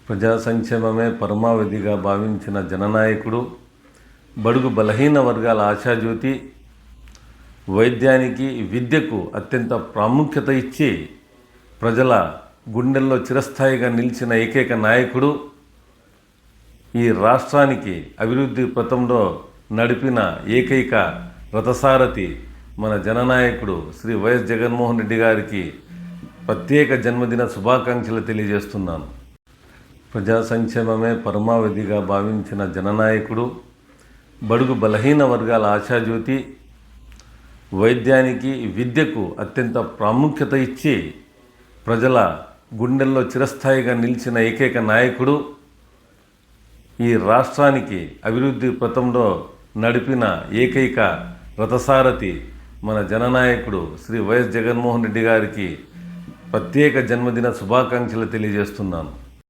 ప్రజా సంక్షేమమే పరమావధిగా భావించిన జననాయకుడు, బడుగు బలహీన వర్గాల ఆశాజ్యోతి, వైద్యానికి విద్యకు అత్యంత ప్రాముఖ్యత ఇచ్చి ప్రజల గుండెల్లో చిరస్థాయిగా నిలిచిన ఏకైక నాయకుడు, ఈ రాష్ట్రానికి అభివృద్ధి పథంలో నడిపిన ఏకైక రథసారథి మన జననాయకుడు శ్రీ వైఎస్ జగన్మోహన్ రెడ్డి గారికి ప్రత్యేక జన్మదిన శుభాకాంక్షలు తెలియజేస్తున్నాను. ప్రజా సంక్షేమమే పరమావధిగా భావించిన జననాయకుడు, బడుగు బలహీన వర్గాల ఆశాజ్యోతి, వైద్యానికి విద్యకు అత్యంత ప్రాముఖ్యత ఇచ్చి ప్రజల గుండెల్లో చిరస్థాయిగా నిలిచిన ఏకైక నాయకుడు, ఈ రాష్ట్రానికి అభివృద్ధి పథంలో నడిపిన ఏకైక రథసారథి మన జననాయకుడు శ్రీ వైఎస్ జగన్మోహన్ రెడ్డి గారికి ప్రత్యేక జన్మదిన శుభాకాంక్షలు తెలియజేస్తున్నాను.